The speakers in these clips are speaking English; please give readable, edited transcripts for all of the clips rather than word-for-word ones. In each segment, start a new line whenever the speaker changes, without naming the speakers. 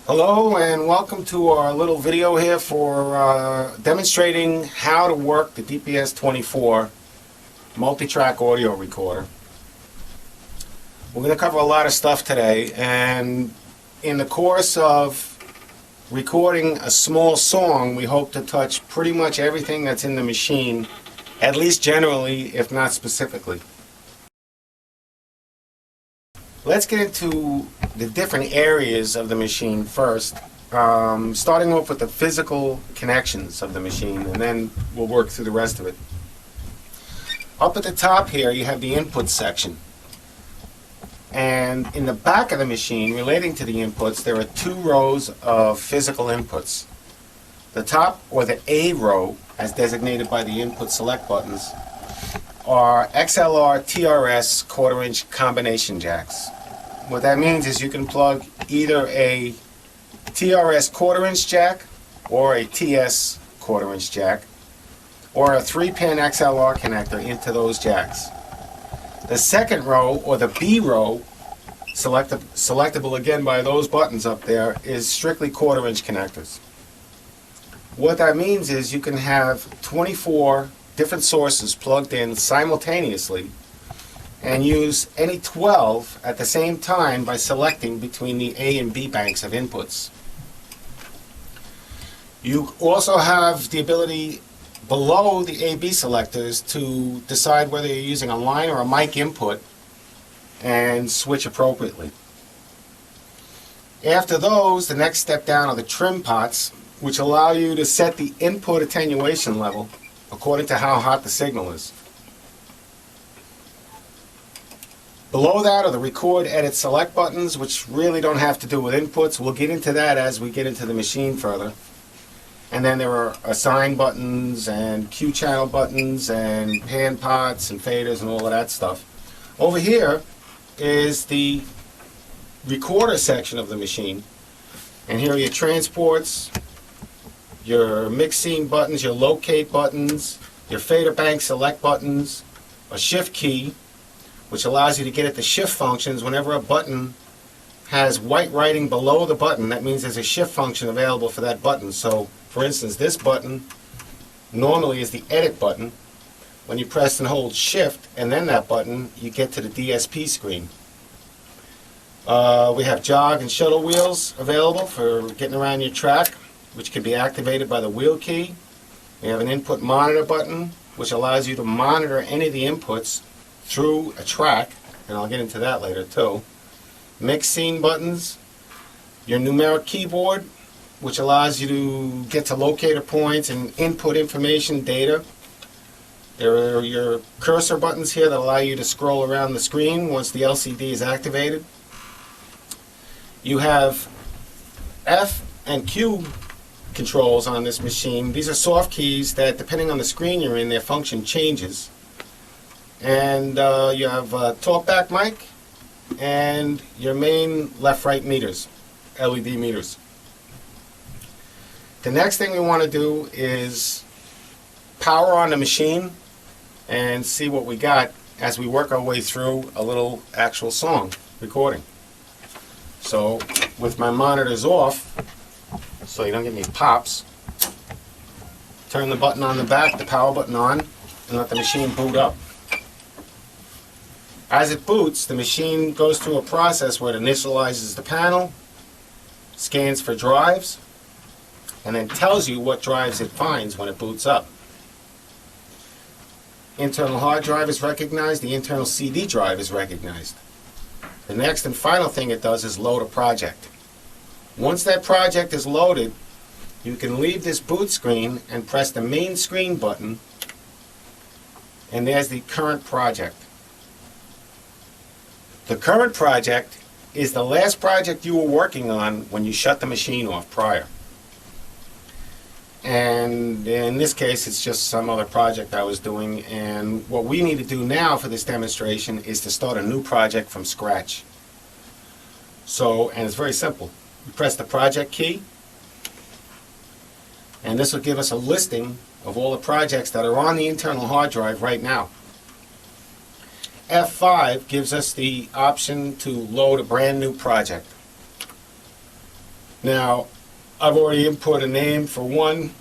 Hello and welcome to our little video here for demonstrating how to work the DPS24 multi-track audio recorder. We're going to cover a lot of stuff today, and in the course of recording a small song we hope to touch pretty much everything that's in the machine, at least generally if not specifically. Let's get into the different areas of the machine first, starting off with the physical connections of the machine, and then we'll work through the rest of it. Up at the top here you have the input section, and in the back of the machine relating to the inputs there are two rows of physical inputs. The top, or the A row as designated by the input select buttons, are XLR TRS 1/4 inch combination jacks. What that means is you can plug either a TRS 1/4 inch jack or a TS 1/4 inch jack or a 3-pin XLR connector into those jacks. The second row, or the B row, selectable again by those buttons up there, is strictly 1/4 inch connectors. What that means is you can have 24 different sources plugged in simultaneously and use any 12 at the same time by selecting between the A and B banks of inputs. You also have the ability below the A-B selectors to decide whether you're using a line or a mic input and switch appropriately. After those, the next step down are the trim pots, which allow you to set the input attenuation level according to how hot the signal is. Below that are the record, edit, select buttons, which really don't have to do with inputs. We'll get into that as we get into the machine further. And then there are assign buttons and cue channel buttons and pan pots and faders and all of that stuff. Over here is the recorder section of the machine. And here are your transports, your mix scene buttons, your locate buttons, your fader bank select buttons, a shift key, which allows you to get at the shift functions whenever a button has white writing below the button. That means there's a shift function available for that button. So, for instance, this button normally is the edit button. When you press and hold shift and then that button, you get to the DSP screen. We have jog and shuttle wheels available for getting around your track, which can be activated by the wheel key. We have an input monitor button, which allows you to monitor any of the inputs through a track, and I'll get into that later too. Mix scene buttons, your numeric keyboard, which allows you to get to locator points and input information data. There are your cursor buttons here that allow you to scroll around the screen once the LCD is activated. You have F and Q controls on this machine. These are soft keys that, depending on the screen you're in, their function changes. And you have a talkback mic and your main left-right meters, LED meters. The next thing we want to do is power on the machine and see what we got as we work our way through a little actual song recording. So with my monitors off, so you don't get any pops, turn the button on the back, the power button on, and let the machine boot up. As it boots, the machine goes through a process where it initializes the panel, scans for drives, and then tells you what drives it finds when it boots up. Internal hard drive is recognized, the internal CD drive is recognized. The next and final thing it does is load a project. Once that project is loaded, you can leave this boot screen and press the main screen button, and there's the current project. The current project is the last project you were working on when you shut the machine off prior. And in this case, it's just some other project I was doing. And what we need to do now for this demonstration is to start a new project from scratch. So, and it's very simple. You press the project key, and this will give us a listing of all the projects that are on the internal hard drive right now. F5 gives us the option to load a brand new project. Now, I've already input a name for one,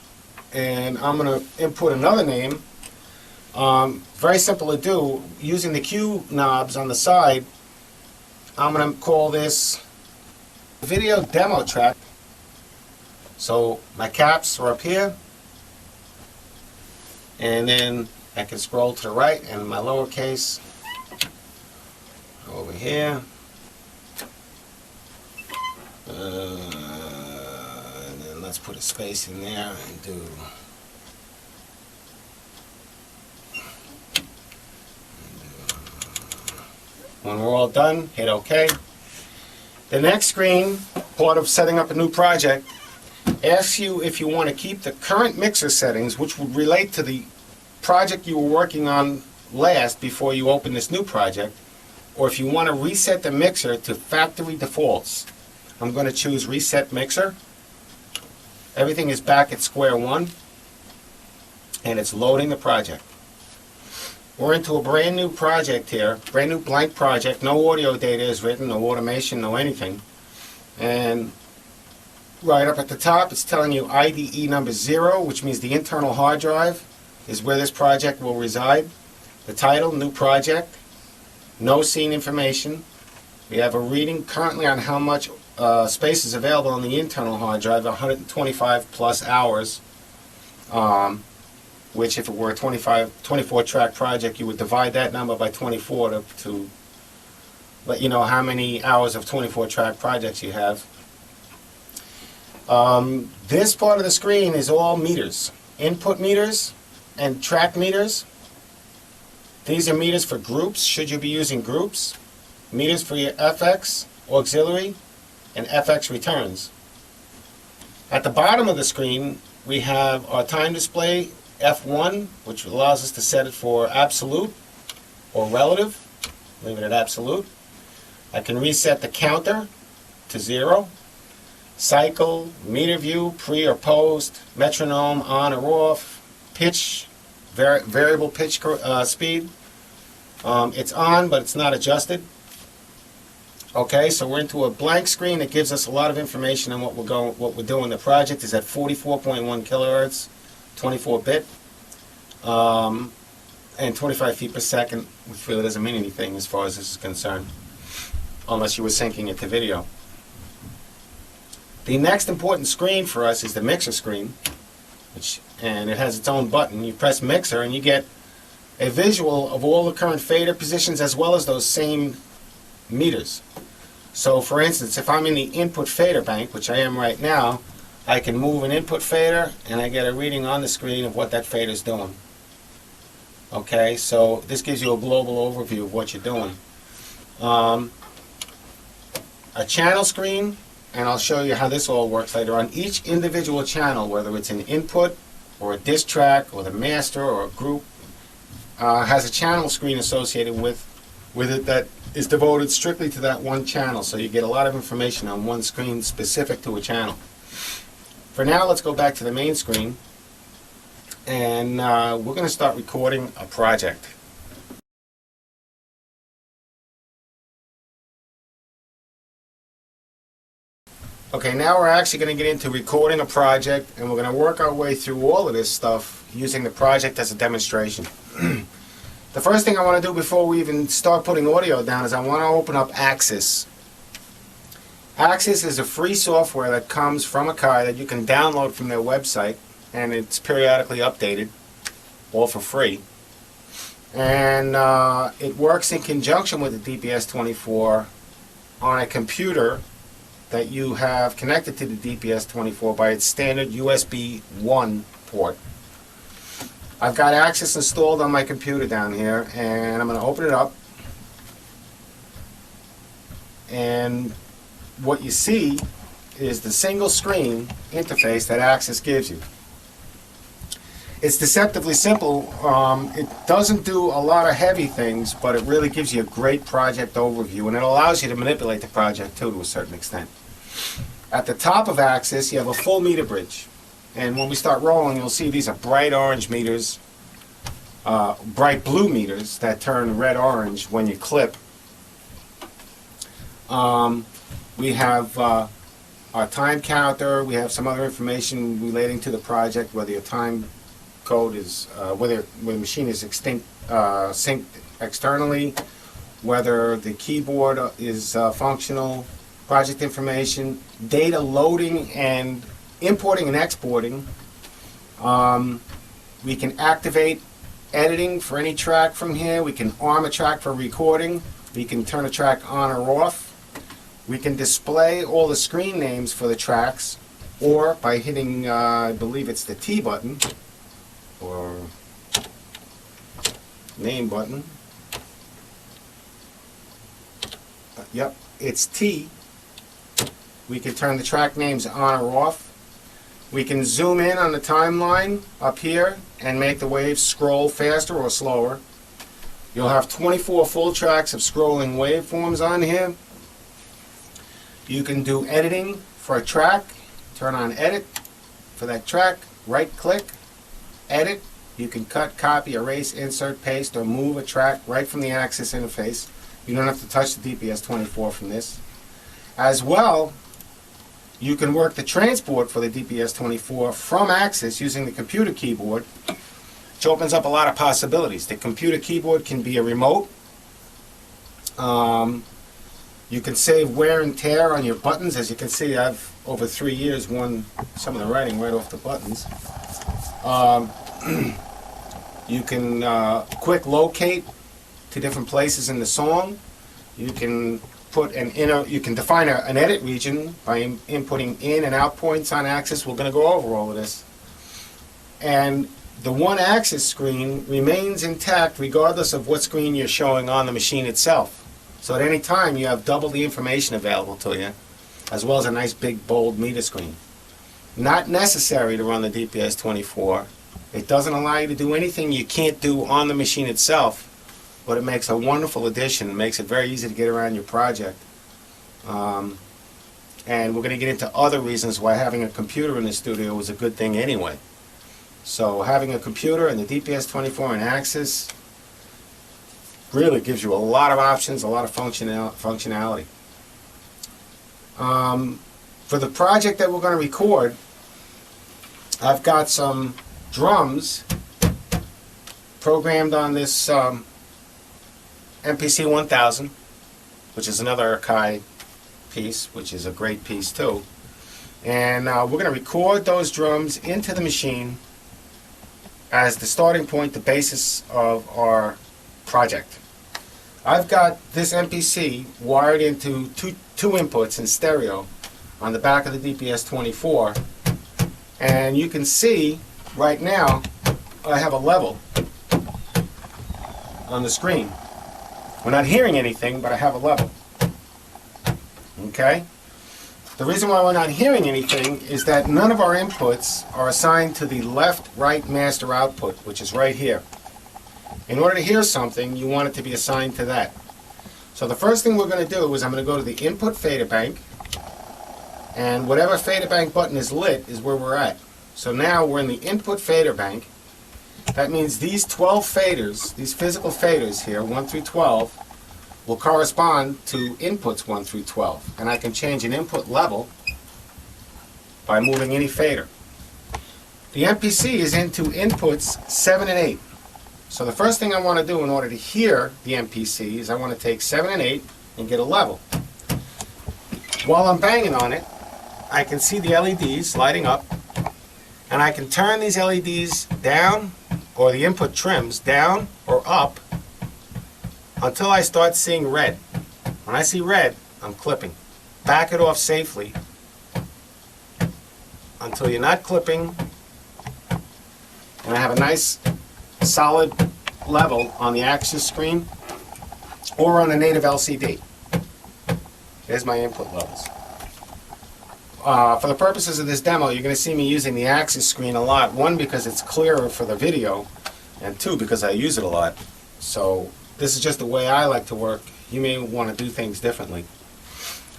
and I'm going to input another name. Very simple to do. Using the Q knobs on the side, I'm going to call this video demo track. So my caps are up here, and then I can scroll to the right, and my lowercase over here. And then let's put a space in there and do. When we're all done, hit OK. The next screen, part of setting up a new project, asks you if you want to keep the current mixer settings, which would relate to the project you were working on last before you open this new project, or if you want to reset the mixer to factory defaults. I'm going to choose Reset Mixer. Everything is back at square one, and it's loading the project. We're into a brand new project here, brand new blank project. No audio data is written, no automation, no anything. And right up at the top, it's telling you IDE number 0, which means the internal hard drive is where this project will reside. The title, New Project. No scene information. We have a reading currently on how much space is available on the internal hard drive, 125 plus hours. Which if it were a 24 track project, you would divide that number by 24 to let you know how many hours of 24 track projects you have. This part of the screen is all meters. Input meters and track meters. These are meters for groups, should you be using groups. Meters for your FX, auxiliary, and FX returns. At the bottom of the screen, we have our time display, F1, which allows us to set it for absolute or relative. Leave it at absolute. I can reset the counter to 0. Cycle, meter view, pre or post, metronome, on or off, pitch, variable pitch speed. It's on, but it's not adjusted. Okay, so we're into a blank screen that gives us a lot of information on what we're doing. The project is at 44.1 kilohertz. 24-bit, and 25 feet per second, which really doesn't mean anything as far as this is concerned, unless you were syncing it to video. The next important screen for us is the mixer screen, and it has its own button. You press mixer and you get a visual of all the current fader positions as well as those same meters. So for instance, if I'm in the input fader bank, which I am right now, I can move an input fader and I get a reading on the screen of what that fader is doing. Okay, so this gives you a global overview of what you're doing. A channel screen, and I'll show you how this all works later on. Each individual channel, whether it's an input or a disc track or the master or a group, has a channel screen associated with it that is devoted strictly to that one channel. So you get a lot of information on one screen specific to a channel. For now, let's go back to the main screen, and we're going to start recording a project. Okay, now we're actually going to get into recording a project, and we're going to work our way through all of this stuff using the project as a demonstration. The first thing I want to do before we even start putting audio down is I want to open up Axis. Axis is a free software that comes from Akai that you can download from their website, and it's periodically updated, all for free. And it works in conjunction with the DPS24 on a computer that you have connected to the DPS24 by its standard USB 1 port. I've got Axis installed on my computer down here, and I'm going to open it up. And what you see is the single screen interface that Axis gives you. It's deceptively simple. It doesn't do a lot of heavy things, but it really gives you a great project overview, and it allows you to manipulate the project too to a certain extent. At the top of Axis, you have a full meter bridge, and when we start rolling, you'll see these are bright orange meters, bright blue meters that turn red-orange when you clip. We have our time counter. We have some other information relating to the project, whether your time code is, whether the machine is synced externally, whether the keyboard is functional, project information, data loading and importing and exporting. We can activate editing for any track from here. We can arm a track for recording. We can turn a track on or off. We can display all the screen names for the tracks, or by hitting, I believe it's the T button, or name button. Yep, it's T. We can turn the track names on or off. We can zoom in on the timeline up here and make the waves scroll faster or slower. You'll have 24 full tracks of scrolling waveforms on here. You can do editing for a track. Turn on edit for that track. Right click, edit. You can cut, copy, erase, insert, paste, or move a track right from the Axis interface. You don't have to touch the DPS24 from this. As well, you can work the transport for the DPS24 from Axis using the computer keyboard, which opens up a lot of possibilities. The computer keyboard can be a remote. You can save wear and tear on your buttons. As you can see, I've, over 3 years, worn some of the writing right off the buttons. You can quick locate to different places in the song. You can put you can define an edit region by inputting in and out points on Axis. We're going to go over all of this. And the one Axis screen remains intact regardless of what screen you're showing on the machine itself. So at any time you have double the information available to you, as well as a nice big bold meter screen. Not necessary to run the DPS24. It doesn't allow you to do anything you can't do on the machine itself, but it makes a wonderful addition. It makes it very easy to get around your project. And we're going to get into other reasons why having a computer in the studio is a good thing anyway. So having a computer and the DPS24 and Axis really gives you a lot of options, a lot of functionality. For the project that we're going to record, I've got some drums programmed on this MPC 1000, which is another Akai piece, which is a great piece too. And we're going to record those drums into the machine as the starting point, the basis of our project. I've got this MPC wired into two inputs in stereo on the back of the DPS24, and you can see right now I have a level on the screen. We're not hearing anything, but I have a level. Okay? The reason why we're not hearing anything is that none of our inputs are assigned to the left-right master output, which is right here. In order to hear something, you want it to be assigned to that. So the first thing we're going to do is I'm going to go to the input fader bank, and whatever fader bank button is lit is where we're at. So now we're in the input fader bank. That means these 12 faders, these physical faders here, 1 through 12, will correspond to inputs 1 through 12. And I can change an input level by moving any fader. The MPC is into inputs 7 and 8. So the first thing I want to do in order to hear the MPC is I want to take 7 and 8 and get a level. While I'm banging on it, I can see the LEDs lighting up, and I can turn these LEDs down, or the input trims down or up, until I start seeing red. When I see red, I'm clipping. Back it off safely until you're not clipping, and I have a nice solid level on the Axis screen or on a native LCD. There's my input levels. For the purposes of this demo, you're going to see me using the Axis screen a lot. One, because it's clearer for the video, and two, because I use it a lot. So this is just the way I like to work. You may want to do things differently.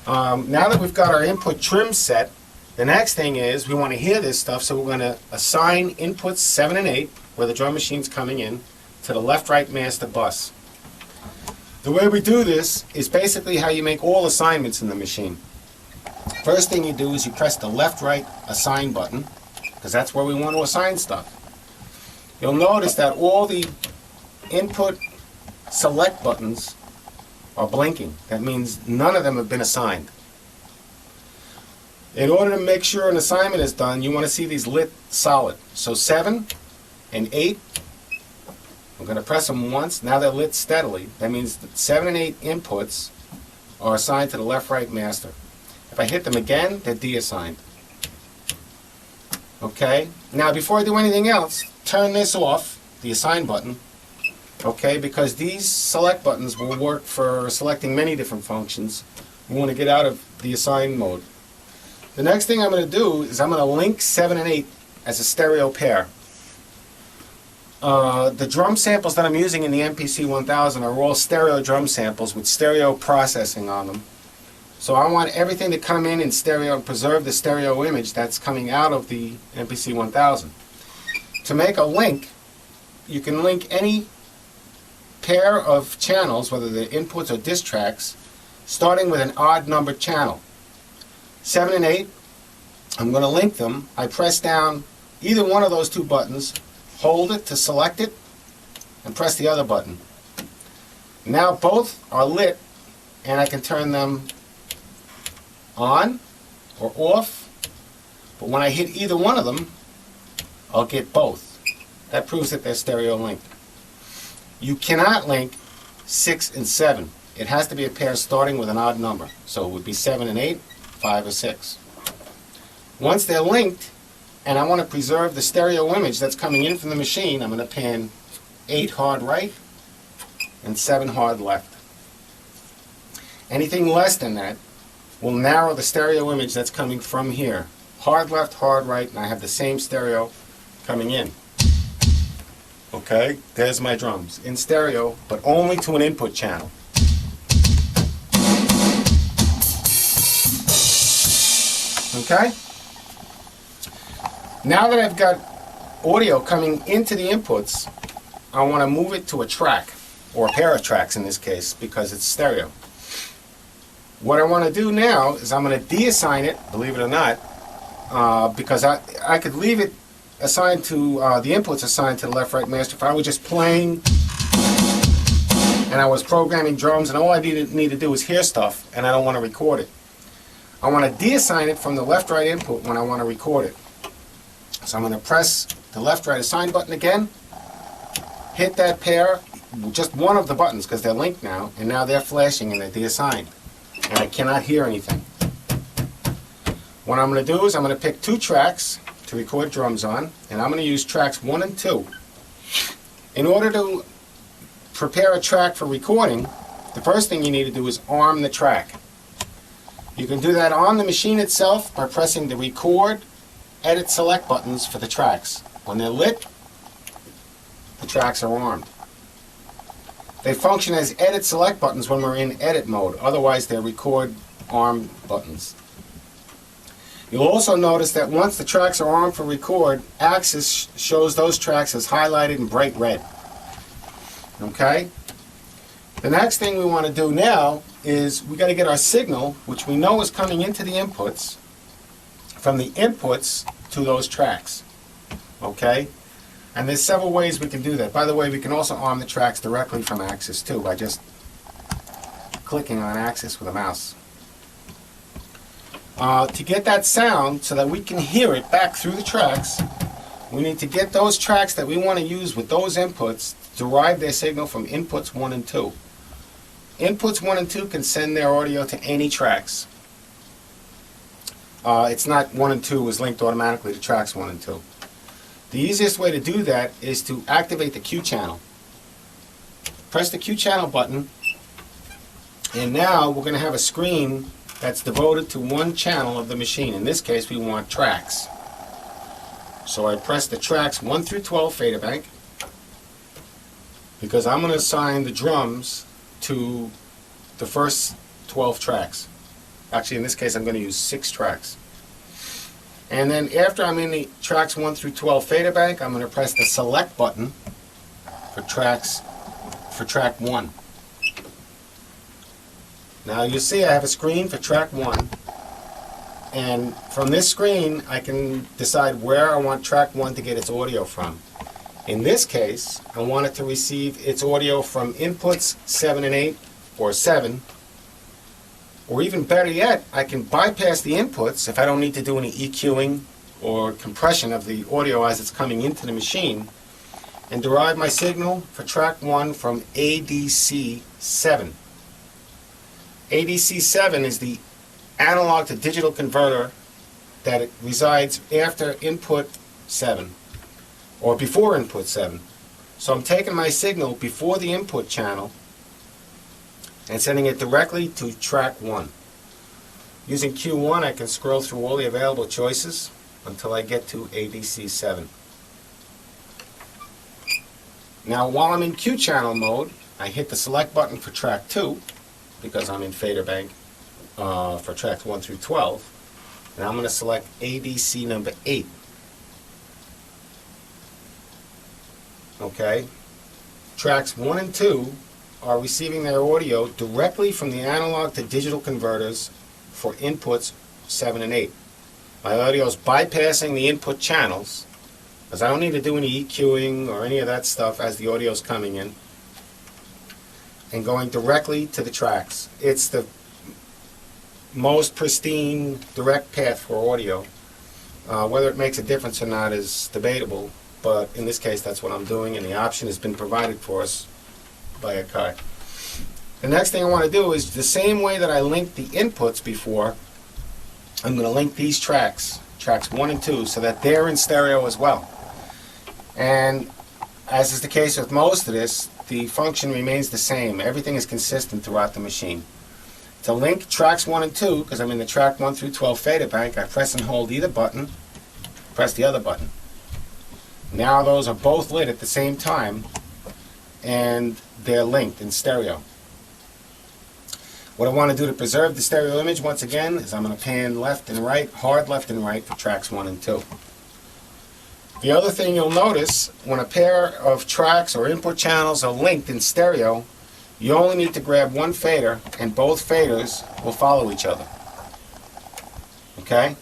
Now that we've got our input trim set, the next thing is we want to hear this stuff, so we're going to assign inputs 7 and 8, where the drum machine's coming in, to the left-right master bus. The way we do this is basically how you make all assignments in the machine. First thing you do is you press the left-right assign button, because that's where we want to assign stuff. You'll notice that all the input select buttons are blinking. That means none of them have been assigned. In order to make sure an assignment is done, you want to see these lit solid. So 7 and 8, I'm going to press them once. Now they're lit steadily. That means that 7 and 8 inputs are assigned to the left-right master. If I hit them again, they're deassigned. Okay? Now before I do anything else, turn this off, the assign button, okay, because these select buttons will work for selecting many different functions. We want to get out of the assign mode. The next thing I'm going to do is I'm going to link 7 and 8 as a stereo pair. The drum samples that I'm using in the MPC-1000 are all stereo drum samples with stereo processing on them. So I want everything to come in stereo and preserve the stereo image that's coming out of the MPC-1000. To make a link, you can link any pair of channels, whether they're inputs or disk tracks, starting with an odd numbered channel. 7 and 8, I'm going to link them. I press down either one of those two buttons, hold it to select it, and press the other button. Now both are lit, and I can turn them on or off, but when I hit either one of them, I'll get both. That proves that they're stereo linked. You cannot link 6 and 7. It has to be a pair starting with an odd number. So it would be 7 and 8, 5 or 6. Once they're linked, and I want to preserve the stereo image that's coming in from the machine, I'm going to pan 8 hard right and 7 hard left. Anything less than that will narrow the stereo image that's coming from here. Hard left, hard right, and I have the same stereo coming in. Okay, there's my drums in stereo, but only to an input channel. Okay? Now that I've got audio coming into the inputs, I want to move it to a track, or a pair of tracks in this case, because it's stereo. What I want to do now is I'm going to deassign it, believe it or not, because I could leave it assigned to, the inputs assigned to the left-right master if I was just playing and I was programming drums and all I need to do is hear stuff and I don't want to record it. I want to deassign it from the left-right input when I want to record it. So I'm going to press the left-right assign button again, hit that pair, just one of the buttons because they're linked now, and now they're flashing and they're deassigned. And I cannot hear anything. What I'm going to do is I'm going to pick 2 tracks to record drums on, and I'm going to use tracks 1 and 2. In order to prepare a track for recording, the first thing you need to do is arm the track. You can do that on the machine itself by pressing the record, edit, select buttons for the tracks. When they're lit, the tracks are armed. They function as edit select buttons when we're in edit mode, otherwise they're record arm buttons. You'll also notice that once the tracks are armed for record, Axis shows those tracks as highlighted in bright red. Okay? The next thing we want to do now is we got to get our signal, which we know is coming into the inputs, from the inputs to those tracks. Okay? And there's several ways we can do that. By the way, we can also arm the tracks directly from Axis too by just clicking on Axis with a mouse. To get that sound so that we can hear it back through the tracks, we need to get those tracks that we want to use with those inputs to derive their signal from inputs 1 and 2. Inputs 1 and 2 can send their audio to any tracks. It's not 1 and 2 is linked automatically to tracks 1 and 2. The easiest way to do that is to activate the Q channel. Press the Q channel button, and now we're going to have a screen that's devoted to one channel of the machine. In this case, we want tracks. So I press the tracks 1 through 12 fader bank because I'm going to assign the drums to the first 12 tracks. Actually, in this case, I'm going to use 6 tracks. And then after I'm in the tracks 1 through 12 fader bank, I'm going to press the select button for track 1. Now you see I have a screen for track 1, And from this screen, I can decide where I want track 1 to get its audio from. In this case, I want it to receive its audio from inputs 7 and 8, or 7. Or even better yet, I can bypass the inputs if I don't need to do any EQing or compression of the audio as it's coming into the machine, and derive my signal for track 1 from ADC7. ADC7 is the analog to digital converter that it resides after input 7, or before input 7. So I'm taking my signal before the input channel and sending it directly to track 1. Using Q1, I can scroll through all the available choices until I get to ADC7. Now while I'm in Q channel mode, I hit the select button for track 2, because I'm in fader bank for tracks 1 through 12. And I'm going to select ADC number 8. Okay. Tracks 1 and 2 are receiving their audio directly from the analog to digital converters for inputs 7 and 8. My audio is bypassing the input channels, because I don't need to do any EQing or any of that stuff as the audio is coming in, and going directly to the tracks. It's the most pristine direct path for audio. Whether it makes a difference or not is debatable, but in this case that's what I'm doing, and the option has been provided for us by a card. The next thing I want to do is the same way that I linked the inputs before, I'm going to link these tracks 1 and 2, so that they're in stereo as well. And as is the case with most of this, the function remains the same. Everything is consistent throughout the machine. To link tracks 1 and 2, because I'm in the track 1 through 12 fader bank, I press and hold either button, press the other button. Now those are both lit at the same time, and they're linked in stereo. What I want to do to preserve the stereo image once again is I'm going to pan left and right, hard left and right for tracks 1 and 2. The other thing you'll notice, when a pair of tracks or input channels are linked in stereo, you only need to grab one fader and both faders will follow each other. Okay?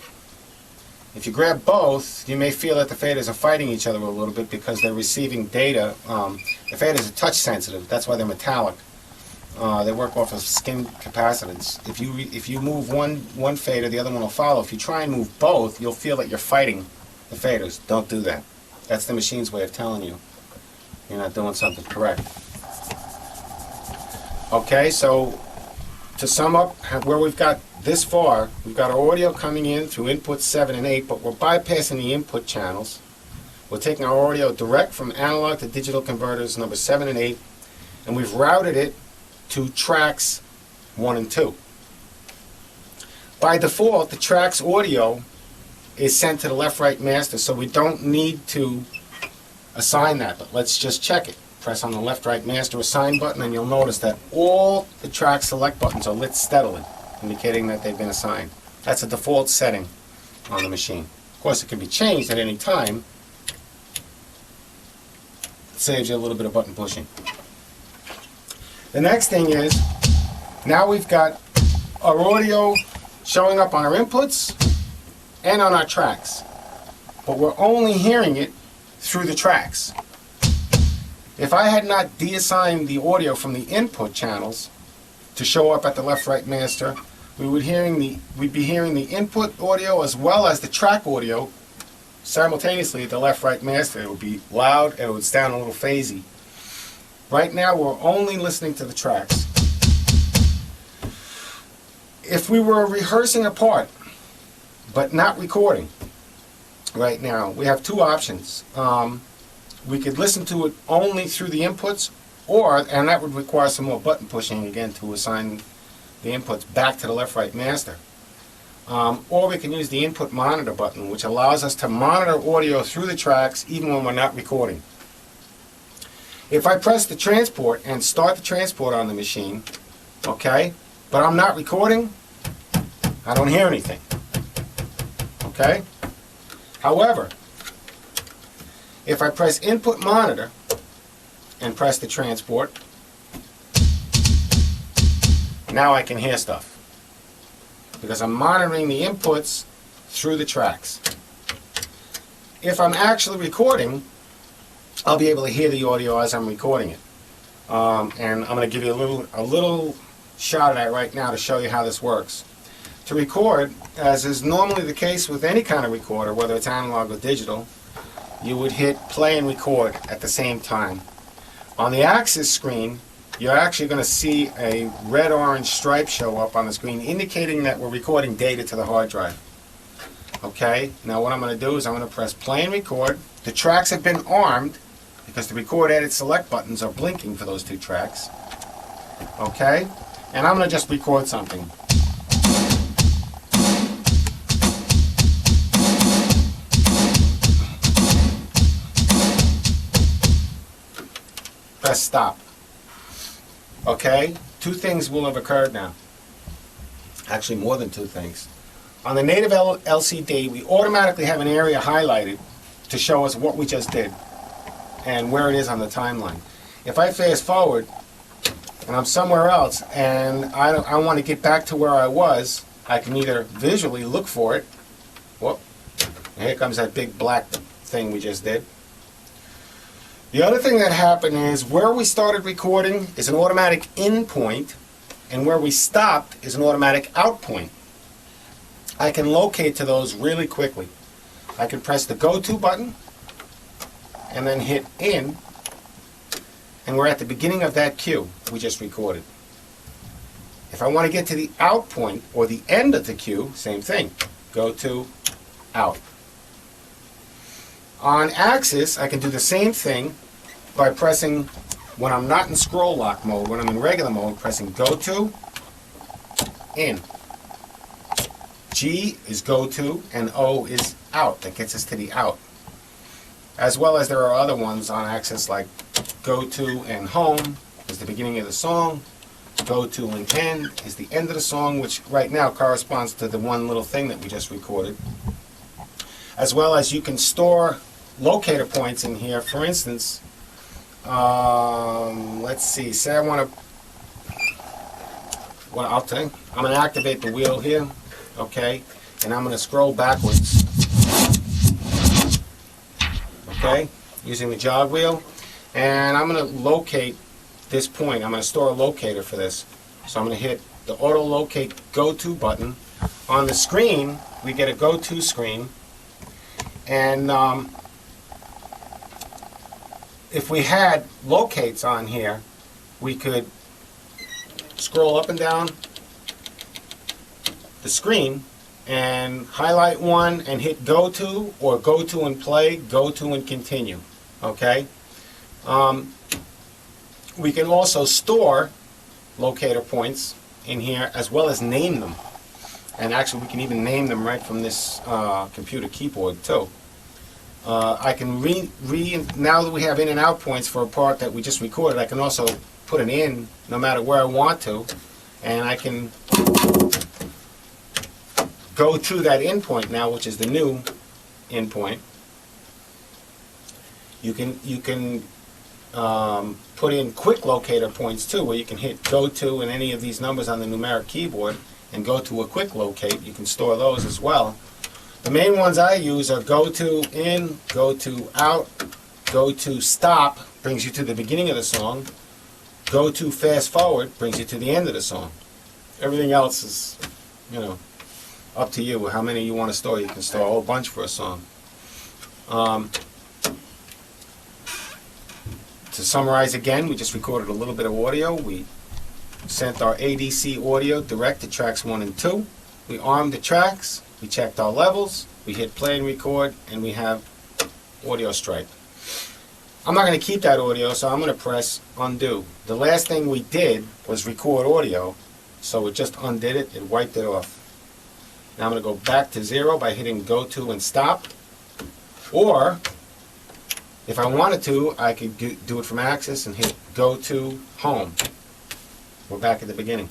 If you grab both, you may feel that the faders are fighting each other a little bit because they're receiving data. The faders are touch sensitive, that's why they're metallic. They work off of skin capacitance. If you move one fader, the other one will follow. If you try and move both, you'll feel that you're fighting the faders. Don't do that. That's the machine's way of telling you you're not doing something correct. Okay, so to sum up where we've got this far, we've got our audio coming in through inputs 7 and 8, but we're bypassing the input channels. We're taking our audio direct from analog to digital converters number 7 and 8, and we've routed it to tracks 1 and 2. By default, the tracks audio is sent to the left-right master, so we don't need to assign that, but let's just check it. Press on the left-right master assign button, and you'll notice that all the track select buttons are lit steadily, indicating that they've been assigned. That's a default setting on the machine. Of course, it can be changed at any time. It saves you a little bit of button pushing. The next thing is, now we've got our audio showing up on our inputs and on our tracks, but we're only hearing it through the tracks. If I had not deassigned the audio from the input channels to show up at the left-right master, we'd be hearing the input audio as well as the track audio simultaneously at the left-right master. It would be loud and it would sound a little phasey. Right now we're only listening to the tracks. If we were rehearsing a part but not recording right now, we have two options. We could listen to it only through the inputs, and that would require some more button pushing again to assign the inputs back to the left-right master. Or we can use the input monitor button, which allows us to monitor audio through the tracks even when we're not recording. If I press the transport and start the transport on the machine, okay, but I'm not recording, I don't hear anything. Okay? However, if I press input monitor and press the transport, now I can hear stuff. because I'm monitoring the inputs through the tracks. If I'm actually recording, I'll be able to hear the audio as I'm recording it. And I'm going to give you a little shot of that right now to show you how this works. To record, as is normally the case with any kind of recorder, whether it's analog or digital, you would hit play and record at the same time. On the Axis screen, you're actually going to see a red-orange stripe show up on the screen indicating that we're recording data to the hard drive. Okay, now what I'm going to do is I'm going to press play and record. The tracks have been armed because the record, edit, select buttons are blinking for those two tracks. Okay, and I'm going to just record something. Press stop. Okay, two things will have occurred now. Actually, more than two things. On the native LCD, we automatically have an area highlighted to show us what we just did and where it is on the timeline. If I fast forward and I'm somewhere else and I want to get back to where I was, I can either visually look for it. Whoop, here comes that big black thing we just did. The other thing that happened is where we started recording is an automatic in point, and where we stopped is an automatic out point. I can locate to those really quickly. I can press the go to button and then hit in, and we're at the beginning of that cue we just recorded. If I want to get to the out point or the end of the cue, same thing. Go to, out. On Axis, I can do the same thing by pressing, when I'm not in scroll lock mode, when I'm in regular mode, pressing go to, in. G is go to and O is out. That gets us to the out. As well as there are other ones on Axis like go to and home is the beginning of the song. Go to and end is the end of the song, which right now corresponds to the one little thing that we just recorded. As well as you can store locator points in here. For instance, let's see, say I want to, well, I'm going to activate the wheel here, okay, and I'm going to scroll backwards, okay, using the jog wheel, and I'm going to locate this point. I'm going to store a locator for this. So I'm going to hit the auto locate go to button. On the screen, we get a go to screen, and if we had locates on here, we could scroll up and down the screen and highlight one and hit go to, or go to and play, go to and continue. Okay? We can also store locator points in here as well as name them. And actually we can even name them right from this computer keyboard too. I can now that we have in and out points for a part that we just recorded, I can also put an in no matter where I want to, and I can go to that in point now, which is the new in point. You can put in quick locator points too, where you can hit go to and any of these numbers on the numeric keyboard and go to a quick locate. You can store those as well. The main ones I use are go to in, go to out, go to stop, brings you to the beginning of the song, go to fast forward, brings you to the end of the song. Everything else is, you know, up to you how many you want to store. You can store a whole bunch for a song. To summarize again, we just recorded a little bit of audio. We sent our ADC audio direct to tracks 1 and 2. We armed the tracks. We checked our levels, we hit play and record, and we have audio stripe. I'm not going to keep that audio, so I'm going to press undo. The last thing we did was record audio, so it just undid it, it wiped it off. Now I'm going to go back to 0 by hitting go to and stop, or if I wanted to, I could do it from Axis and hit go to home. We're back at the beginning.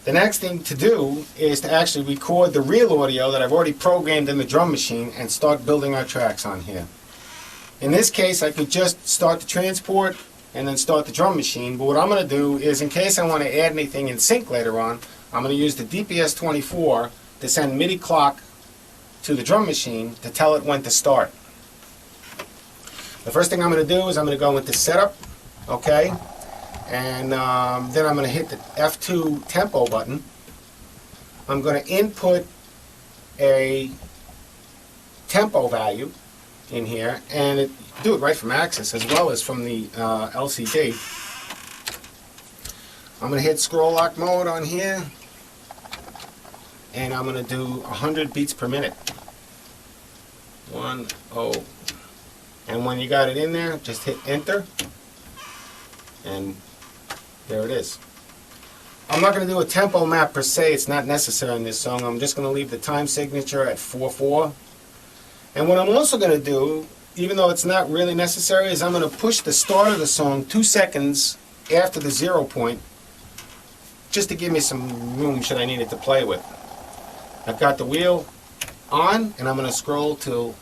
The next thing to do is to actually record the real audio that I've already programmed in the drum machine and start building our tracks on here. In this case, I could just start the transport and then start the drum machine, but what I'm going to do is, in case I want to add anything in sync later on, I'm going to use the DPS24 to send MIDI clock to the drum machine to tell it when to start. The first thing I'm going to do is I'm going to go into setup, okay, and then I'm going to hit the F2 tempo button. I'm going to input a tempo value in here, and do it right from Axis as well as from the LCD. I'm going to hit scroll lock mode on here, and I'm going to do 100 beats per minute. 10. And when you got it in there, just hit enter, and there it is. I'm not going to do a tempo map per se, it's not necessary in this song. I'm just going to leave the time signature at 4/4. And what I'm also going to do, even though it's not really necessary, is I'm going to push the start of the song 2 seconds after the 0 point, just to give me some room should I need it to play with. I've got the wheel on, and I'm going to scroll till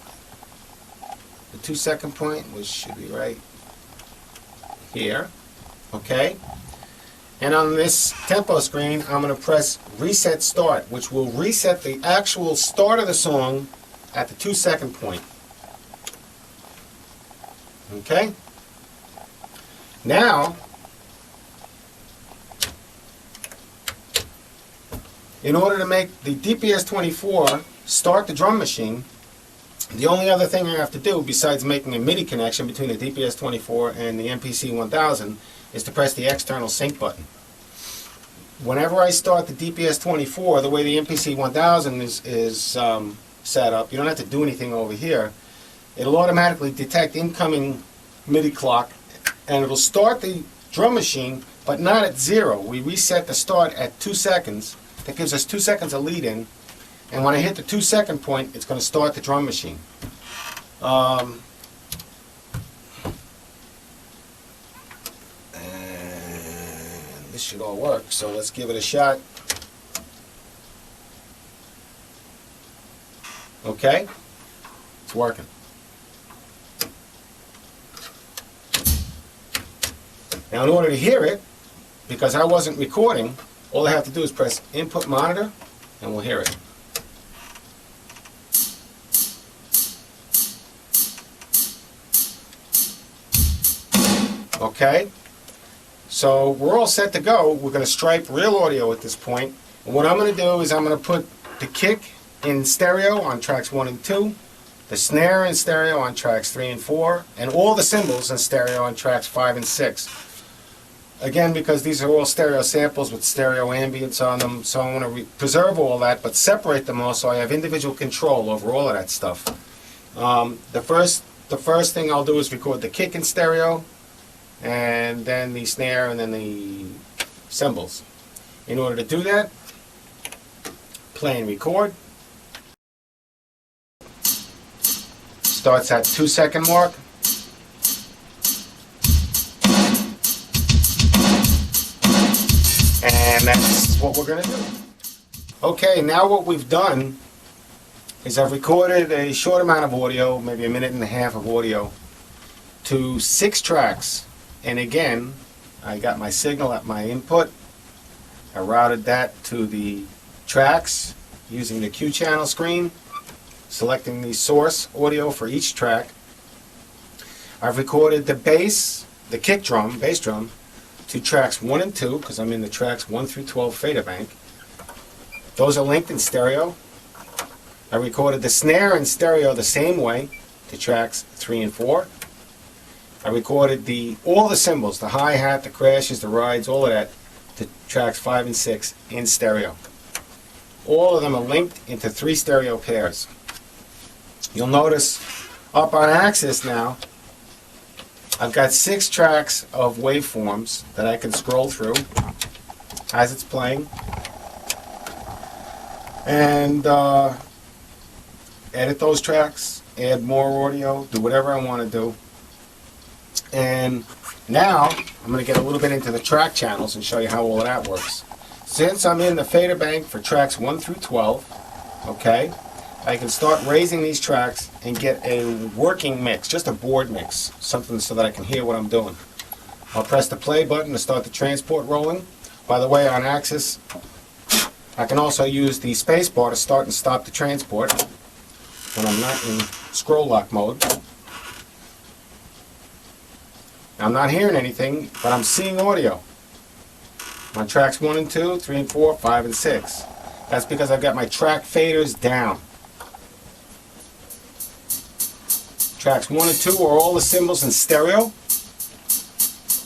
the 2 second point, which should be right here, okay? And on this tempo screen, I'm going to press reset start, which will reset the actual start of the song at the 2 second point. Okay? Now, in order to make the DPS24 start the drum machine, the only other thing I have to do besides making a MIDI connection between the DPS24 and the MPC 1000 is to press the external sync button. Whenever I start the DPS24, the way the MPC 1000 is set up, you don't have to do anything over here. It'll automatically detect incoming MIDI clock, and it'll start the drum machine, but not at 0. We reset the start at 2 seconds. That gives us 2 seconds of lead in, and when I hit the 2 second point, it's going to start the drum machine. And this should all work, so let's give it a shot. Okay, it's working. Now in order to hear it, because I wasn't recording, all I have to do is press input monitor and we'll hear it. Okay, so we're all set to go. We're going to stripe real audio at this point. And what I'm going to do is I'm going to put the kick in stereo on tracks 1 and 2, the snare in stereo on tracks 3 and 4, and all the cymbals in stereo on tracks 5 and 6. Again, because these are all stereo samples with stereo ambience on them, so I want to preserve all that, but separate them all so I have individual control over all of that stuff. The first thing I'll do is record the kick in stereo, and then the snare, and then the cymbals. In order to do that, play and record. Starts at 2 second mark. And that's what we're going to do. Okay, now what we've done is I've recorded a short amount of audio, maybe a minute and a half of audio, to 6 tracks. And again, I got my signal at my input. I routed that to the tracks using the Q channel screen, selecting the source audio for each track. I've recorded the bass, the kick drum, bass drum, to tracks 1 and 2, because I'm in the tracks 1 through 12 fader bank. Those are linked in stereo. I recorded the snare in stereo the same way to tracks 3 and 4. I recorded all the cymbals, the hi-hat, the crashes, the rides, all of that, to tracks 5 and 6 in stereo. All of them are linked into 3 stereo pairs. You'll notice up on Axis now, I've got 6 tracks of waveforms that I can scroll through as it's playing, and edit those tracks, add more audio, do whatever I want to do. And now I'm going to get a little bit into the track channels and show you how all of that works. Since I'm in the fader bank for tracks 1 through 12, okay, I can start raising these tracks and get a working mix, just a board mix, something so that I can hear what I'm doing. I'll press the play button to start the transport rolling. By the way, on Axis, I can also use the space bar to start and stop the transport when I'm not in scroll lock mode. I'm not hearing anything, but I'm seeing audio. On tracks 1 and 2, 3 and 4, 5 and 6. That's because I've got my track faders down. Tracks 1 and 2 are all the cymbals in stereo.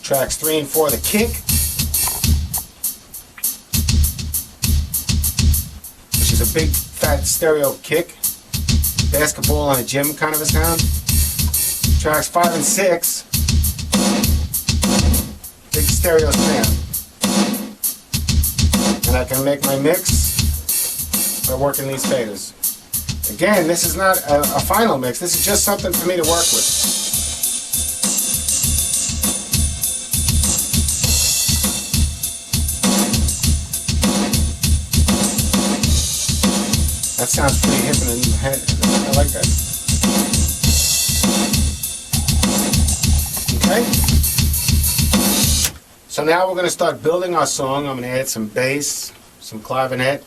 Tracks 3 and 4 are the kick, which is a big fat stereo kick. Basketball in a gym kind of a sound. Tracks 5 and 6, big stereo sound. And I can make my mix by working these faders. Again, this is not a final mix, this is just something for me to work with. That sounds pretty hip and I like that. Okay? So now we're going to start building our song. I'm going to add some bass, some clavinet,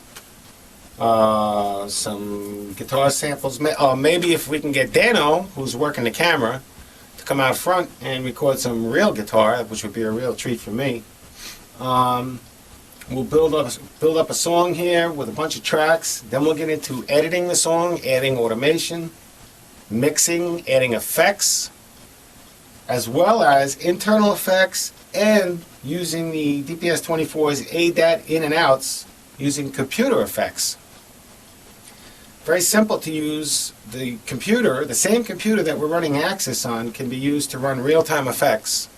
some guitar samples. Maybe if we can get Dano, who's working the camera, to come out front and record some real guitar, which would be a real treat for me. We'll build up a song here with a bunch of tracks. Then we'll get into editing the song, adding automation, mixing, adding effects, as well as internal effects, and using the DPS24's ADAT in and outs using computer effects. Very simple to use. The computer, the same computer that we're running Axis on, can be used to run real-time effects.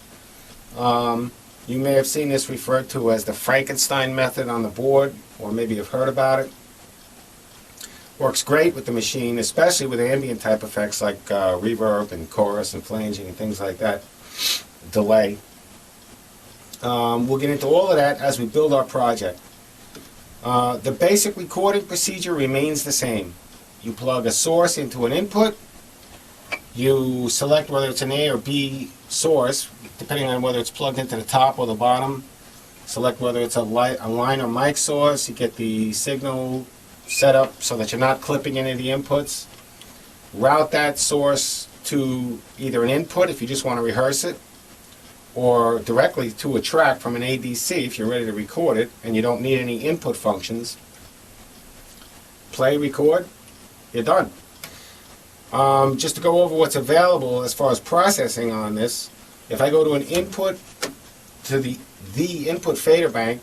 You may have seen this referred to as the Frankenstein method on the board, or maybe you've heard about it. Works great with the machine, especially with ambient type effects like reverb and chorus and flanging and things like that. Delay. We'll get into all of that as we build our project. The basic recording procedure remains the same. You plug a source into an input. You select whether it's an A or B source, depending on whether it's plugged into the top or the bottom. Select whether it's a line or mic source. You get the signal set up so that you're not clipping any of the inputs. Route that source to either an input if you just want to rehearse it, or directly to a track from an ADC if you're ready to record it and you don't need any input functions. Play, record, you're done. Just to go over what's available as far as processing on this, if I go to an input, to the input fader bank,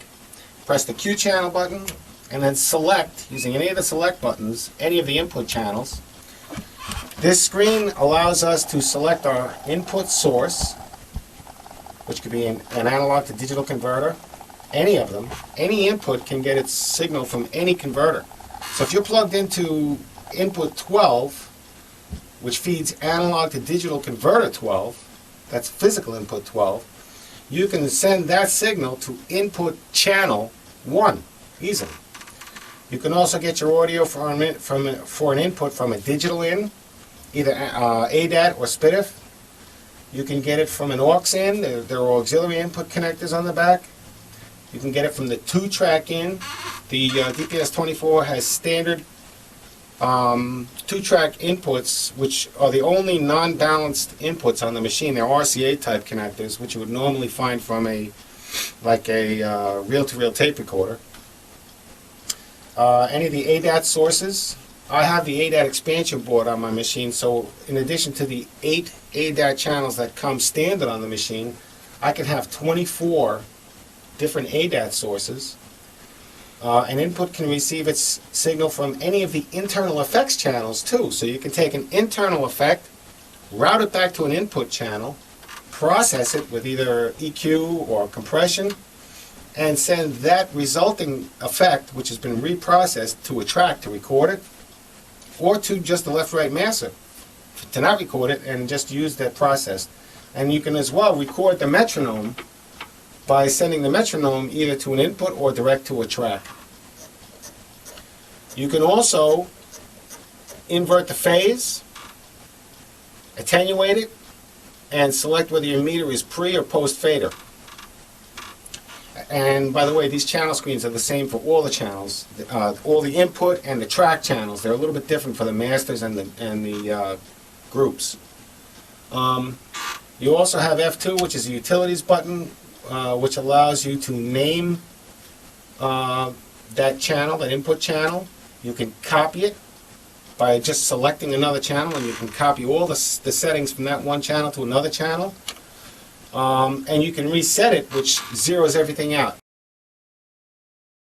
press the Q channel button, and then select, using any of the select buttons, any of the input channels. This screen allows us to select our input source, which could be an analog to digital converter, any of them. Any input can get its signal from any converter. So if you're plugged into input 12, which feeds analog to digital converter 12, that's physical input 12, you can send that signal to input channel 1 easily. You can also get your audio for an input from a digital in, either ADAT or SPDIF. You can get it from an aux in. There are auxiliary input connectors on the back. You can get it from the 2-track in. The DPS24 has standard 2-track inputs, which are the only non-balanced inputs on the machine. They're RCA type connectors, which you would normally find from a reel-to-reel tape recorder. Any of the ADAT sources. I have the ADAT expansion board on my machine, so in addition to the 8 ADAT channels that come standard on the machine, I can have 24 different ADAT sources. An input can receive its signal from any of the internal effects channels too. So you can take an internal effect, route it back to an input channel, process it with either EQ or compression, and send that resulting effect, which has been reprocessed, to a track to record it, or to just the left-right master to not record it and just use that process. And you can as well record the metronome by sending the metronome either to an input or direct to a track. You can also invert the phase, attenuate it, and select whether your meter is pre or post fader. And by the way, these channel screens are the same for all the channels, all the input and the track channels. They're a little bit different for the masters and the groups. You also have F2, which is a utilities button, which allows you to name that channel, that input channel. You can copy it by just selecting another channel, and you can copy all the settings from that one channel to another channel. And you can reset it, which zeroes everything out.